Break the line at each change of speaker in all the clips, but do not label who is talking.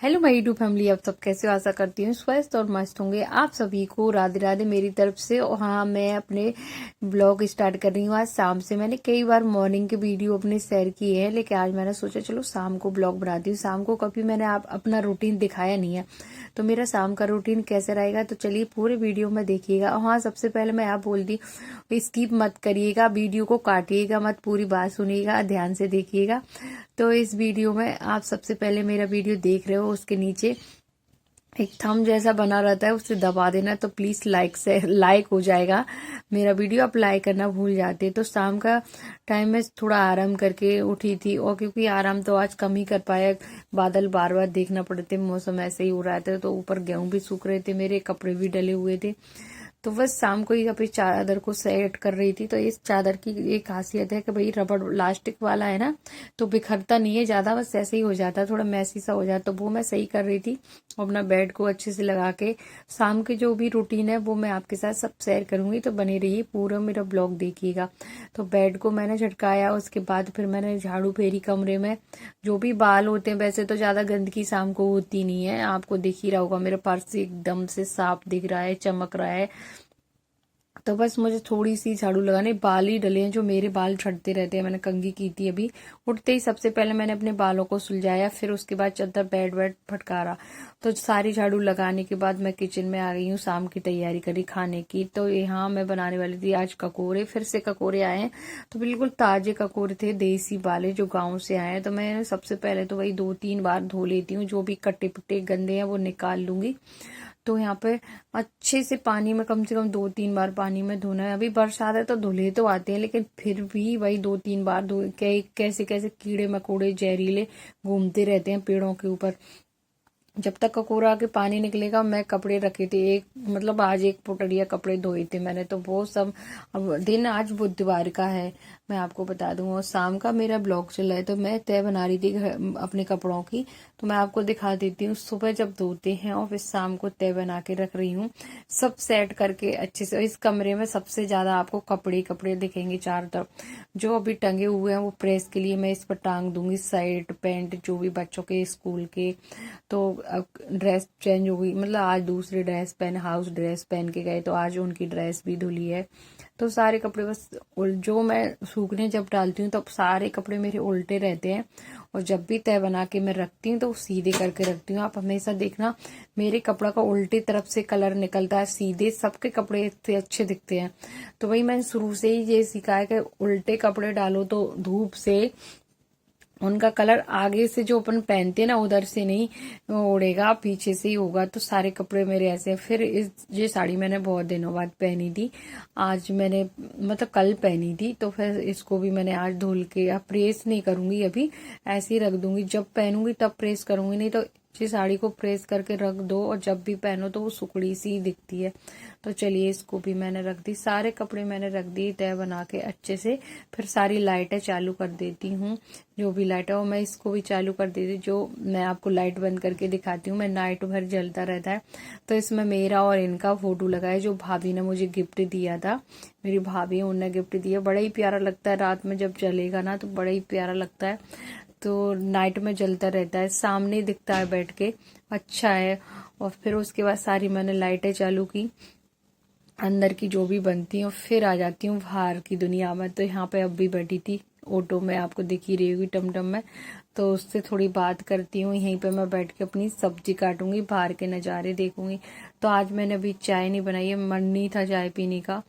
Hello my YouTube family, आप सब कैसे हो? आशा करती हूँ स्वस्थ और मस्त होंगे। आप सभी को राधे राधे मेरी तरफ से। और हाँ, मैं अपने ब्लॉग स्टार्ट कर रही हूँ आज शाम से। मैंने कई बार मॉर्निंग के वीडियो अपने शेयर किए हैं, लेकिन आज मैंने सोचा चलो शाम को ब्लॉग बनाती हूँ। शाम को कभी मैंने आप अपना रूटीन दिखाया नहीं है, तो मेरा शाम का रूटीन कैसे रहेगा, तो चलिए पूरे वीडियो में देखिएगा। और हाँ, सबसे पहले मैं आप बोल दी, स्किप मत करिएगा, वीडियो को काटिएगा मत, पूरी बात सुनिएगा, ध्यान से देखिएगा। तो इस वीडियो में आप सबसे पहले मेरा वीडियो देख रहे हो, उसके नीचे एक थंब जैसा बना रहता है, उसे दबा देना, तो प्लीज लाइक हो जाएगा मेरा वीडियो। आप लाइक करना भूल जाते। तो शाम का टाइम में थोड़ा आराम करके उठी थी, और क्योंकि आराम तो आज कम ही कर पाया, बादल बार बार देखना पड़ते, मौसम ऐसे ही हो रहा था, तो ऊपर गेहूं भी सूख रहे थे, मेरे कपड़े भी डले हुए थे। तो बस शाम को ही अपनी चादर को सेट कर रही थी। तो इस चादर की एक खासियत है कि भाई रबड़ इलास्टिक वाला है ना, तो बिखरता नहीं है ज्यादा, बस ऐसे ही हो जाता है, थोड़ा मैसी सा हो जाता। तो वो मैं सही कर रही थी, अपना बेड को अच्छे से लगा के। शाम की जो भी रूटीन है वो मैं आपके साथ सब शेयर करूंगी, तो बने रहिए, पूरा मेरा ब्लॉग देखिएगा। तो बेड को मैंने झटकाया, उसके बाद फिर मैंने झाड़ू फेरी कमरे में। जो भी बाल होते हैं, वैसे तो ज्यादा गंदगी शाम को होती नहीं है, आपको दिख ही रहा होगा, मेरा पर्स एकदम से साफ दिख रहा है, चमक रहा है। तो बस मुझे थोड़ी सी झाड़ू लगाने, बाल ही डले हैं, जो मेरे बाल झड़ते रहते हैं। मैंने कंघी की थी अभी उठते ही, सबसे पहले मैंने अपने बालों को सुलझाया, फिर उसके बाद चादर बेड वेड फटकारा। तो सारी झाड़ू लगाने के बाद मैं किचन में आ गई हूँ, शाम की तैयारी करी खाने की। तो यहाँ मैं बनाने वाली थी आज ककोरे, फिर से ककोरे आए हैं, तो बिल्कुल ताजे ककोरे थे, देसी वाले, जो गाँव से आए हैं। तो मैं सबसे पहले तो वही 2-3 बार धो लेती हूँ, जो भी कट्टे पिट्टे गंदे हैं वो निकाल लूंगी। तो यहाँ पे अच्छे से पानी में कम से कम 2-3 बार पानी में धोना है। अभी बरसात है तो धुले तो आते हैं, लेकिन फिर भी वही 2-3 बार धो। कैसे कैसे कीड़े मकोड़े जहरीले घूमते रहते हैं पेड़ों के ऊपर। जब तक ककोरा के पानी निकलेगा, मैं कपड़े रखे थे, एक मतलब आज एक पोटड़िया कपड़े धोए थे मैंने, तो वो सब। अब दिन आज बुधवार का है, मैं आपको बता दूं, और शाम का मेरा ब्लॉग चल रहा है। तो मैं तय बना रही थी अपने कपड़ों की, तो मैं आपको दिखा देती हूँ। सुबह जब धोते हैं और फिर शाम को तय बना के रख रही हूँ, सब सेट करके अच्छे से। इस कमरे में सबसे ज्यादा आपको कपड़े कपड़े दिखेंगे चारों तरफ। जो अभी टंगे हुए हैं वो प्रेस के लिए मैं इस पर टांग दूंगी, शर्ट पैंट जो भी बच्चों के स्कूल के। तो ड्रेस चेंज हो गई, मतलब आज दूसरी ड्रेस पहन, हाउस ड्रेस पहन के गए, तो आज उनकी ड्रेस भी धुली है। तो सारे कपड़े बस जो मैं सूखने जब डालती हूँ, तब सारे कपड़े मेरे उल्टे रहते हैं। और जब भी तय बना के मैं रखती हूँ, तो सीधे करके रखती हूँ। आप हमेशा देखना, मेरे कपड़ा का उल्टी तरफ से कलर निकलता है, सीधे सबके कपड़े इतने अच्छे दिखते हैं। तो वही मैंने शुरू से ही ये सीखा है कि उल्टे कपड़े डालो तो धूप से उनका कलर आगे से जो अपन पहनते हैं ना, उधर से नहीं उड़ेगा, पीछे से ही होगा। तो सारे कपड़े मेरे ऐसे हैं। फिर ये साड़ी मैंने बहुत दिनों बाद पहनी थी, आज मैंने मतलब कल पहनी थी, तो फिर इसको भी मैंने आज धुल के, अब प्रेस नहीं करूंगी, अभी ऐसे ही रख दूंगी, जब पहनूंगी तब प्रेस करूंगी, नहीं तो ये साड़ी को प्रेस करके रख दो और जब भी पहनो तो वो सुकड़ी सी दिखती है। तो चलिए, इसको भी मैंने रख दी, सारे कपड़े मैंने रख दिए तय बना के अच्छे से। फिर सारी लाइटें चालू कर देती हूँ, जो भी लाइट है वो मैं इसको भी चालू कर देती। जो मैं आपको लाइट बंद करके दिखाती हूँ, मैं नाइट भर जलता रहता है। तो इसमें मेरा और इनका फोटो लगा है, जो भाभी ने मुझे गिफ्ट दिया था, मेरी भाभी है, उन्होंने गिफ्ट दिया। बड़ा ही प्यारा लगता है, रात में जब जलेगा ना तो बड़ा ही प्यारा लगता है। तो नाइट में जलता रहता है, सामने दिखता है बैठ के, अच्छा है। और फिर उसके बाद सारी मैंने लाइटें चालू की, अंदर की जो भी बनती हैं, और फिर आ जाती हूँ बाहर की दुनिया में। तो यहाँ पे अब भी बैठी थी ऑटो में, आपको दिख ही रही होगी टमटम में, तो उससे थोड़ी बात करती हूँ। यहीं पे मैं बैठ के अपनी सब्जी काटूंगी, बाहर के नज़ारे देखूंगी। तो आज मैंने अभी चाय नहीं बनाई है, मन नहीं था चाय पीने का,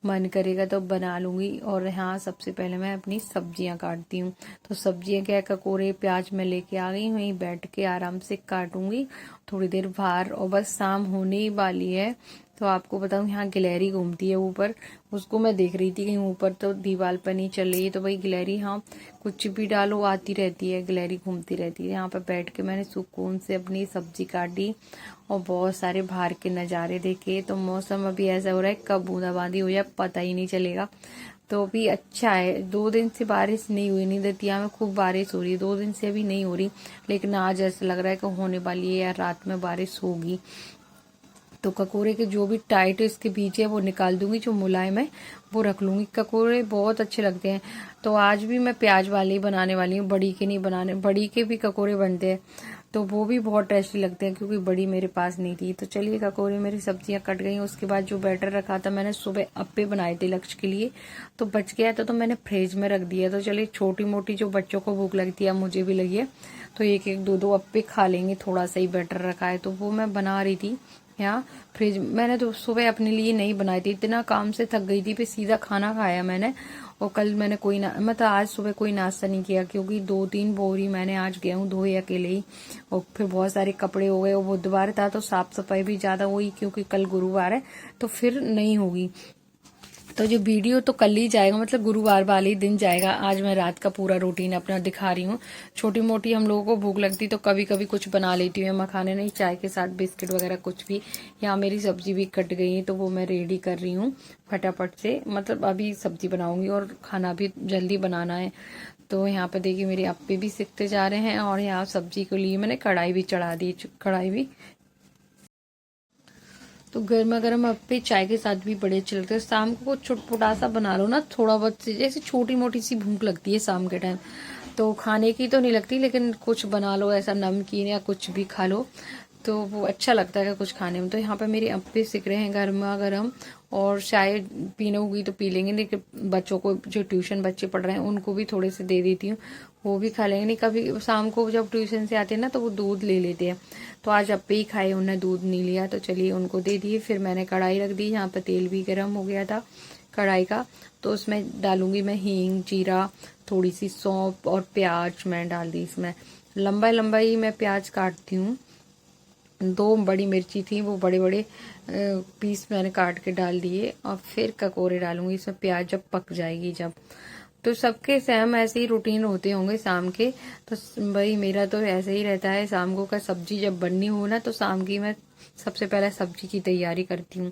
मन करेगा तो बना लूंगी। और यहाँ सबसे पहले मैं अपनी सब्जियां काटती हूँ। तो सब्जियां क्या, ककोरे प्याज में लेके आ गई, वहीं बैठ के आराम से काटूंगी थोड़ी देर बाहर। और बस शाम होने ही वाली है। तो आपको बताऊं, यहाँ गिलहरी घूमती है ऊपर, उसको मैं देख रही थी, कहीं ऊपर तो दीवार पर नहीं चल रही है। तो भाई गिलहरी, हाँ, कुछ भी डालो आती रहती है, गिलहरी घूमती रहती है। यहाँ पर बैठ के मैंने सुकून से अपनी सब्जी काटी और बहुत सारे बाहर के नज़ारे देखे। तो मौसम अभी ऐसा हो रहा है, कब बूंदाबांदी हो जाए पता ही नहीं चलेगा। तो अभी अच्छा है, 2 दिन से बारिश नहीं हुई, नहीं दतिया में खूब बारिश हो रही है, 2 दिन से अभी नहीं हो रही, लेकिन आज ऐसा लग रहा है कि होने वाली है, या रात में बारिश होगी। तो ककोरे के जो भी टाइट इसके बीज है वो निकाल दूंगी, जो मुलायम है वो रख लूंगी। ककोरे बहुत अच्छे लगते हैं। तो आज भी मैं प्याज वाले ही बनाने वाली हूँ, बड़ी के नहीं बनाने, बड़ी के भी ककोरे बनते हैं। तो वो भी बहुत टेस्टी लगते हैं, क्योंकि बड़ी मेरे पास नहीं थी। तो चलिए ककोरे मेरी सब्जियां कट गई। उसके बाद जो बैटर रखा था मैंने, सुबह अप्पे बनाए थे लक्ष्य के लिए, तो बच गया था तो मैंने फ्रिज में रख दिया। तो चलिए छोटी मोटी जो बच्चों को भूख लगती है, मुझे भी लगी है, तो एक एक दो दो अप्पे खा लेंगे, थोड़ा सा ही बैटर रखा है। तो वो मैं बना रही थी यहाँ फ्रिज। मैंने तो सुबह अपने लिए नहीं बनाई थी, इतना काम से थक गई थी, फिर सीधा खाना खाया मैंने। और कल मैंने मतलब आज सुबह कोई नाश्ता नहीं किया, क्योंकि 2-3 बोरी मैंने आज गेहूं धोए अकेले ही, और फिर बहुत सारे कपड़े हो गए। और बुधवार था तो साफ सफाई भी ज्यादा हुई, क्योंकि कल गुरुवार है तो फिर नहीं होगी। तो जो वीडियो तो कल ही जाएगा, मतलब गुरुवार वाले ही दिन जाएगा। आज मैं रात का पूरा रूटीन अपना दिखा रही हूँ। छोटी मोटी हम लोगों को भूख लगती तो कभी कभी कुछ बना लेती हूँ, मखाने नहीं, चाय के साथ बिस्किट वगैरह कुछ भी। यहाँ मेरी सब्जी भी कट गई है, तो वो मैं रेडी कर रही हूँ फटाफट से। मतलब अभी सब्जी बनाऊंगी और खाना भी जल्दी बनाना है। तो यहाँ पे देखिए मेरे अप्पे भी सिकते जा रहे हैं, और यहाँ सब्जी के लिए मैंने कढ़ाई भी चढ़ा दी। कढ़ाई भी तो गर्मा गर्म अप्पे चाय के साथ भी बड़े अच्छे लगते हैं। शाम को कुछ चुटपुटा सा बना लो ना, थोड़ा बहुत, जैसे छोटी मोटी सी भूख लगती है शाम के टाइम, तो खाने की तो नहीं लगती, लेकिन कुछ बना लो ऐसा नमकीन या कुछ भी खा लो, तो वो अच्छा लगता है कुछ खाने में। तो यहाँ पे मेरे अप्पे सिक रहे हैं गर्मा गर्म, और चाय पीने होगी तो पी लेंगे, लेकिन बच्चों को, जो ट्यूशन बच्चे पढ़ रहे हैं, उनको भी थोड़े से दे देती हूँ, वो भी खा लेंगे। नहीं, कभी शाम को जब ट्यूशन से आते हैं ना, तो वो दूध ले लेते हैं, तो आज अप्पे ही खाए, उन्हें दूध नहीं लिया, तो चलिए उनको दे दिए। फिर मैंने कढ़ाई रख दी, यहाँ पे तेल भी गर्म हो गया था कढ़ाई का, तो उसमें डालूंगी मैं हींग, जीरा, थोड़ी सी सौंफ और प्याज मैं डाल दी इसमें। लंबा लंबा ही मैं प्याज काटती हूँ। 2 बड़ी मिर्ची थी, वो बड़े बड़े पीस मैंने काट के डाल दिए, और फिर ककोरे डालूंगी इसमें, प्याज जब पक जाएगी जब। तो सबके सेम ऐसे ही रूटीन होते होंगे शाम के, तो भाई मेरा तो ऐसे ही रहता है। शाम को का सब्जी जब बननी हो ना, तो शाम की मैं सबसे पहले सब्जी की तैयारी करती हूँ,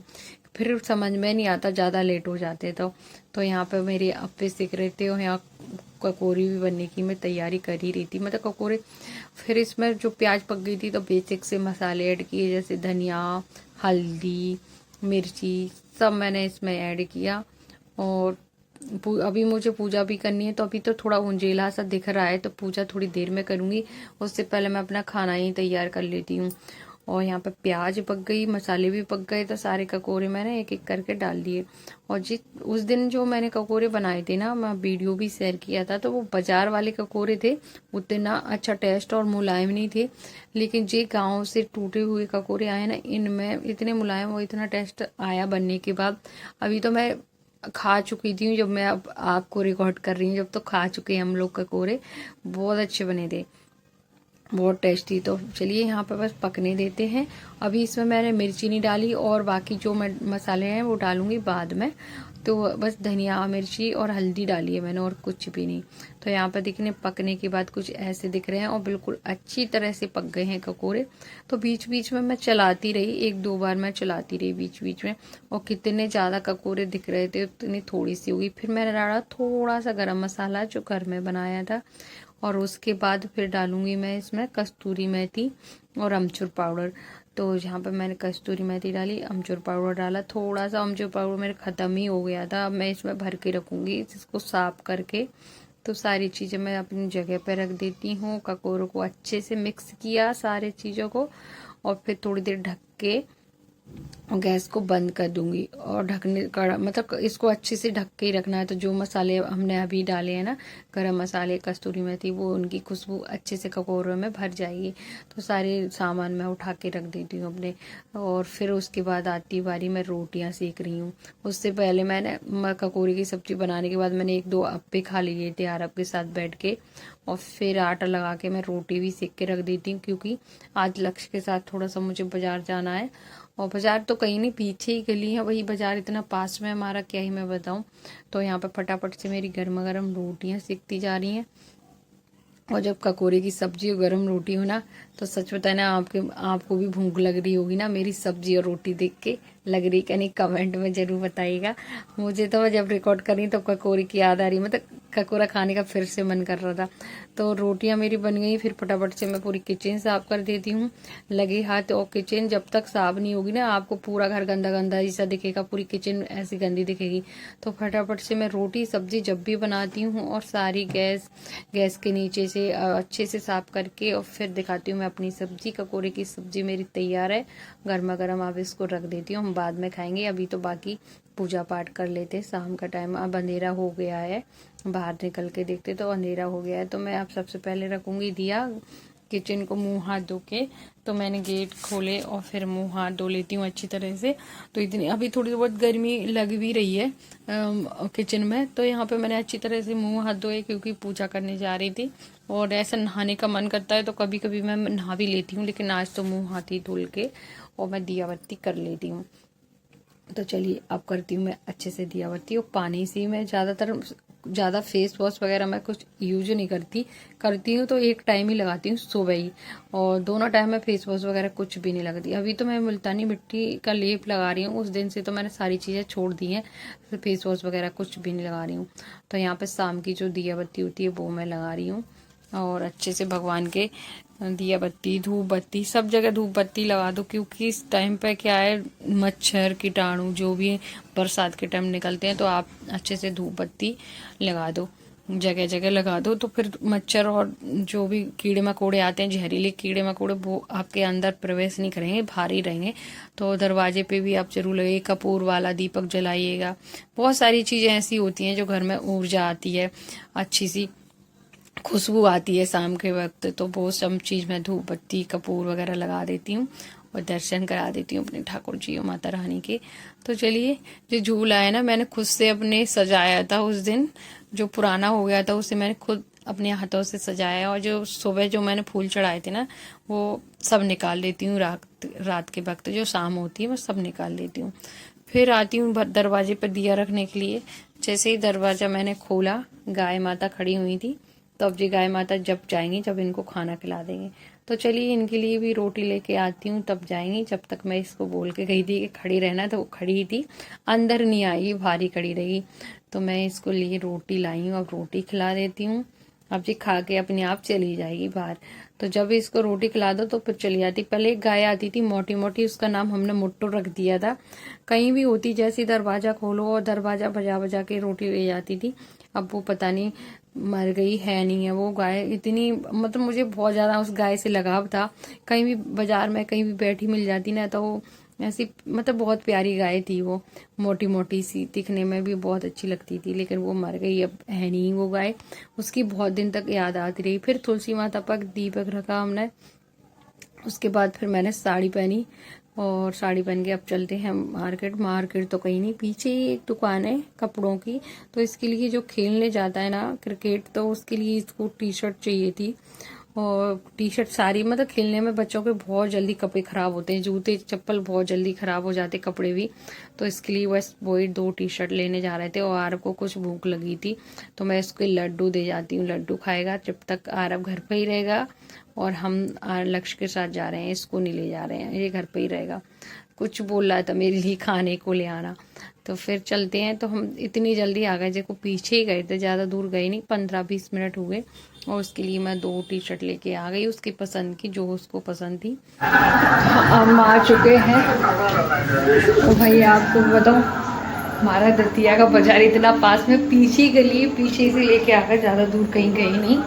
फिर समझ में नहीं आता, ज्यादा लेट हो जाते तो यहाँ पे मेरे अप्पे सिक रहे थे, और यहाँ ककोरी भी बनने की मैं तैयारी कर ही रही थी, मतलब ककोरे। फिर इसमें जो प्याज पक गई थी, तो बेसिक से मसाले ऐड किए, जैसे धनिया, हल्दी, मिर्ची, सब मैंने इसमें ऐड किया। और अभी मुझे पूजा भी करनी है, तो अभी तो थोड़ा उंजेला सा दिख रहा है, तो पूजा थोड़ी देर में करूंगी, उससे पहले मैं अपना खाना ही तैयार कर लेती हूँ। और यहाँ पे प्याज पक गई, मसाले भी पक गए, तो सारे ककोरे मैंने एक एक करके डाल दिए। और उस दिन जो मैंने ककोरे बनाए थे ना, मैं वीडियो भी शेयर किया था, तो वो बाजार वाले ककोरे थे, उतना अच्छा टेस्ट और मुलायम नहीं थे। लेकिन जे गांव से टूटे हुए ककोरे आए ना, इनमें इतने मुलायम और इतना टेस्ट आया बनने के बाद। अभी तो मैं खा चुकी थी, जब मैं अब आपको रिकॉर्ड कर रही हूँ, जब तो खा चुके हैं हम लोग ककोरे, बहुत अच्छे बने थे, बहुत टेस्टी। तो चलिए यहाँ पे बस पकने देते हैं। अभी इसमें मैंने मिर्ची नहीं डाली, और बाकी जो मसाले हैं वो डालूंगी बाद में। तो बस धनिया, मिर्ची और हल्दी डाली है मैंने, और कुछ भी नहीं। तो यहाँ पे दिखने पकने के बाद कुछ ऐसे दिख रहे हैं, और बिल्कुल अच्छी तरह से पक गए हैं ककोरे। तो बीच बीच में मैं चलाती रही, 1-2 बार मैं चलाती रही बीच बीच में। और कितने ज्यादा ककोरे दिख रहे थे, उतनी थोड़ी सी होगी। फिर मैंने डाला थोड़ा सा गरम मसाला जो घर में बनाया था, और उसके बाद फिर डालूंगी मैं इसमें कस्तूरी मेथी और अमचूर पाउडर। तो यहाँ पे मैंने कस्तूरी मेथी डाली, अमचूर पाउडर डाला, थोड़ा सा अमचूर पाउडर मेरे खत्म ही हो गया था, अब मैं इसमें भर के रखूंगी, इसको साफ करके। तो सारी चीजें मैं अपनी जगह पे रख देती हूँ। ककोरों को अच्छे से मिक्स किया सारे चीजों को, और फिर थोड़ी देर ढक के और गैस को बंद कर दूंगी। और ढकने का मतलब इसको अच्छे से ढक के ही रखना है। तो जो मसाले हमने अभी डाले हैं ना, गरम मसाले, कस्तूरी मेथी, वो उनकी खुशबू अच्छे से ककोरों में भर जाएगी। तो सारे सामान मैं उठा के रख देती हूँ अपने। और फिर उसके बाद आती बारी मैं रोटियां सेक रही हूँ। उससे पहले मैंने ककोरी की सब्जी बनाने के बाद मैंने 1-2 अप्पे खा लिए थे अरब के साथ बैठ के, और फिर आटा लगा के मैं रोटी भी सेक के रख देती हूँ, क्योंकि आज लक्ष्य के साथ थोड़ा सा मुझे बाजार जाना है। और बाजार तो कहीं नहीं, पीछे ही गली है, वही बाजार इतना पास में हमारा, क्या ही मैं बताऊं। तो यहाँ पे फटाफट से मेरी गर्मा गर्म रोटियां सिकती जा रही हैं। और जब ककोरे की सब्जी और गर्म रोटी हो ना, तो सच बताए ना, आपको भी भूख लग रही होगी ना मेरी सब्जी और रोटी देख के। लग रही क्या नहीं, कमेंट में जरूर बताइएगा। मुझे तो जब रिकॉर्ड कर रही तो ककोरे की याद आ रही, मतलब ककोरा खाने का फिर से मन कर रहा था। तो रोटियां मेरी बन गई, फिर फटाफट से मैं पूरी किचन साफ कर देती हूँ लगे हाथ। और किचन जब तक साफ नहीं होगी ना, आपको पूरा घर गंदा गंदा जैसा दिखेगा, पूरी किचन ऐसी गंदी दिखेगी। तो फटाफट से मैं रोटी सब्जी जब भी बनाती हूँ, और सारी गैस के नीचे से अच्छे से साफ करके, और फिर दिखाती हूँ मैं अपनी सब्जी, ककोरे की सब्जी मेरी तैयार है, गर्मा गर्म। अब इसको रख देती हूँ, हम बाद में खाएंगे। अभी तो बाकी पूजा पाठ कर लेते, शाम का टाइम, अब अंधेरा हो गया है, बाहर निकल के देखते तो अंधेरा हो गया है। तो मैं अब सबसे पहले रखूंगी दिया, किचन को मुंह हाथ धो के। तो मैंने गेट खोले और फिर मुंह हाथ धो लेती हूँ अच्छी तरह से। तो इतनी अभी थोड़ी बहुत गर्मी लग भी रही है किचन में, तो यहाँ पे मैंने अच्छी तरह से मुंह हाथ धोए क्योंकि पूजा करने जा रही थी। और ऐसा नहाने का मन करता है तो कभी कभी मैं नहा भी लेती हूँ, लेकिन आज तो मुंह हाथ ही धुल के और मैं दिया बत्ती कर लेती हूँ। तो चलिए अब करती हूँ मैं अच्छे से दिया बत्ती। और पानी से मैं ज़्यादा फेस वॉश वगैरह मैं कुछ यूज नहीं करती हूँ तो एक टाइम ही लगाती हूँ सुबह ही, और दोनों टाइम में फेस वॉश वगैरह कुछ भी नहीं लगती। अभी तो मैं मुल्तानी मिट्टी का लेप लगा रही हूँ, उस दिन से तो मैंने सारी चीज़ें छोड़ दी हैं, तो फेस वॉश वगैरह कुछ भी नहीं लगा रही हूँ। तो यहाँ पे शाम की जो दिया बत्ती होती है वो मैं लगा रही हूँ, और अच्छे से भगवान के दिया बत्ती, धूप बत्ती, सब जगह धूप बत्ती लगा दो, क्योंकि इस टाइम पे क्या है, मच्छर कीटाणु जो भी बरसात के टाइम निकलते हैं, तो आप अच्छे से धूप बत्ती लगा दो, जगह जगह लगा दो। तो फिर मच्छर और जो भी कीड़े मकोड़े आते हैं, जहरीले कीड़े मकोड़े, वो आपके अंदर प्रवेश नहीं करेंगे, बाहर ही रहेंगे। तो दरवाजे पे भी आप जरूर लगे, कपूर वाला दीपक जलाइएगा। बहुत सारी चीजें ऐसी होती हैं जो घर में ऊर्जा आती है, अच्छी सी खुशबू आती है शाम के वक्त। तो वो सब चीज मैं धूप बत्ती कपूर वगैरह लगा देती हूँ और दर्शन करा देती हूँ अपने ठाकुर जी और माता रानी के। तो चलिए, जो झूला है ना, मैंने खुद से अपने सजाया था उस दिन, जो पुराना हो गया था उसे मैंने खुद अपने हाथों से सजाया। और जो सुबह जो मैंने फूल चढ़ाए थे ना, वो सब निकाल देती हूँ रात के वक्त, जो शाम होती है वो सब निकाल देती हूँ। फिर आती हूँ दरवाजे पर दिया रखने के लिए। जैसे ही दरवाजा मैंने खोला, गाय माता खड़ी हुई थी। तो अब जी गाय माता जब जाएंगी, जब इनको खाना खिला देंगे। तो चलिए इनके लिए भी रोटी लेके आती हूँ, तब जाएंगी। जब तक मैं इसको बोल के गई थी कि खड़ी रहना, तो वो खड़ी ही थी, अंदर नहीं आई, बाहर ही खड़ी रही। तो मैं इसको लिए रोटी लाई हूँ, अब रोटी खिला देती हूँ। अब जी खा के अपने आप चली जाएगी बाहर। तो जब इसको रोटी खिला दो तो फिर चली जाती। पहले एक गाय आती थी मोटी मोटी, उसका नाम हमने मुट्टू रख दिया था। कहीं भी होती, जैसे दरवाजा खोलो और दरवाजा बजा बजा के रोटी ले जाती थी। अब वो पता नहीं मर गई है नहीं है वो गाय। इतनी मतलब मुझे बहुत ज्यादा उस गाय से लगाव था। कहीं भी बाजार में कहीं भी बैठी मिल जाती ना, तो वो ऐसी मतलब बहुत प्यारी गाय थी वो, मोटी मोटी सी, दिखने में भी बहुत अच्छी लगती थी। लेकिन वो मर गई, अब है नहीं वो गाय। उसकी बहुत दिन तक याद आती रही। फिर तुलसी माता पर दीपक रखा हमने। उसके बाद फिर मैंने साड़ी पहनी, और साड़ी पहन के अब चलते हैं मार्केट तो कहीं नहीं, पीछे ही एक दुकान है कपड़ों की। तो इसके लिए जो खेलने जाता है ना क्रिकेट, तो उसके लिए इसको टी शर्ट चाहिए थी। और टी शर्ट सारी, मतलब खेलने में बच्चों के बहुत जल्दी कपड़े खराब होते हैं, जूते चप्पल बहुत जल्दी खराब हो जाते, कपड़े भी। तो इसके लिए बस वही 2 टी शर्ट लेने जा रहे थे। और आरव को कुछ भूख लगी थी, तो मैं इसको लड्डू दे जाती हूँ, लड्डू खाएगा जब तक आरव घर पे ही रहेगा। और हम लक्ष्य के साथ जा रहे हैं, इसको नहीं ले जा रहे हैं, ये घर पे ही रहेगा। कुछ बोल रहा था मेरे लिए खाने को ले आना। तो फिर चलते हैं। तो हम इतनी जल्दी आ गए, देखो पीछे ही गए थे, ज्यादा दूर गए नहीं, 15-20 मिनट हुए। और उसके लिए मैं 2 टी शर्ट लेके आ गई, उसकी पसंद की, जो उसको पसंद थी। हम आ चुके हैं। तो भाई आपको बताऊं, हमारा दतिया का बाजार इतना पास में, पीछे गली, पीछे से लेके आ गए, ज्यादा दूर कहीं गई नहीं।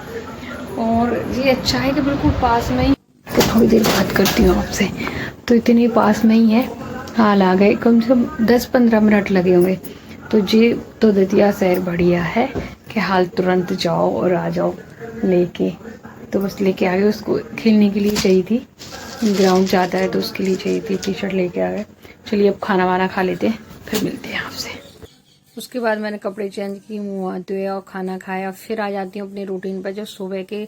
और ये अच्छा है कि बिल्कुल पास में ही। तो थोड़ी देर बात करती हूँ आपसे। तो इतने पास में ही है, हाल आ गए, कम से कम 10-15 मिनट लगे होंगे। तो जी तो दतिया शहर बढ़िया है कि हाल तुरंत जाओ और आ जाओ लेके। तो बस लेके आ गए, उसको खेलने के लिए चाहिए थी, ग्राउंड जाता है तो उसके लिए चाहिए थी, टी शर्ट लेके आ गए। चलिए अब खाना वाना खा लेते हैं, फिर मिलते हैं आपसे। उसके बाद मैंने कपड़े चेंज किए, मुँह हाथ धोया और खाना खाया। फिर आ जाती हूँ अपने रूटीन पर। जो सुबह के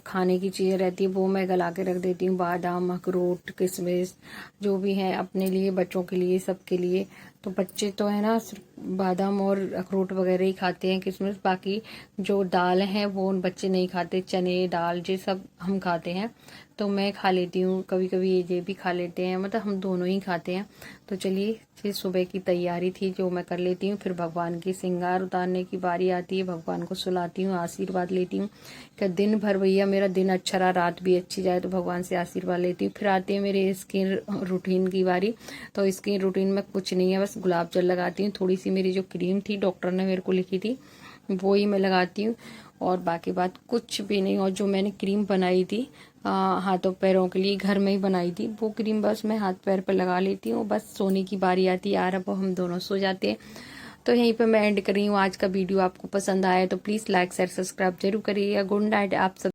खाने की चीज़ें रहती है वो मैं गला के रख देती हूँ, बादाम अखरोट किशमिश जो भी है, अपने लिए बच्चों के लिए सबके लिए। तो बच्चे तो है ना सिर्फ बादाम और अखरोट वगैरह ही खाते हैं, किशमिश। बाकी जो दाल है वो उन बच्चे नहीं खाते, चने दाल ये सब हम खाते हैं। तो मैं खा लेती हूँ, कभी कभी ये भी खा लेते हैं, मतलब हम दोनों ही खाते हैं। तो चलिए, फिर सुबह की तैयारी थी जो मैं कर लेती हूँ। फिर भगवान की श्रृंगार उतारने की बारी आती है, भगवान को सुलाती हूँ, आशीर्वाद लेती हूँ कि दिन भर भैया मेरा दिन अच्छा रहा, रात भी अच्छी जाए, तो भगवान से आशीर्वाद लेती हूँ। फिर आती है मेरे स्किन रूटीन की बारी। तो स्किन रूटीन में कुछ नहीं है, बस गुलाब जल लगाती हूँ, थोड़ी सी मेरी जो क्रीम थी डॉक्टर ने मेरे को लिखी थी वो ही मैं लगाती हूँ, और बाकी बात कुछ भी नहीं। और जो मैंने क्रीम बनाई थी हाथों पैरों के लिए घर में ही बनाई थी। वो क्रीम बस मैं हाथ पैर पर लगा लेती हूँ, बस सोने की बारी आती है यार, अब हम दोनों सो जाते हैं। तो यहीं पे मैं एंड कर रही हूँ आज का वीडियो। आपको पसंद आया तो प्लीज़ लाइक शेयर सब्सक्राइब जरूर करिएगा। गुड नाइट आप सब।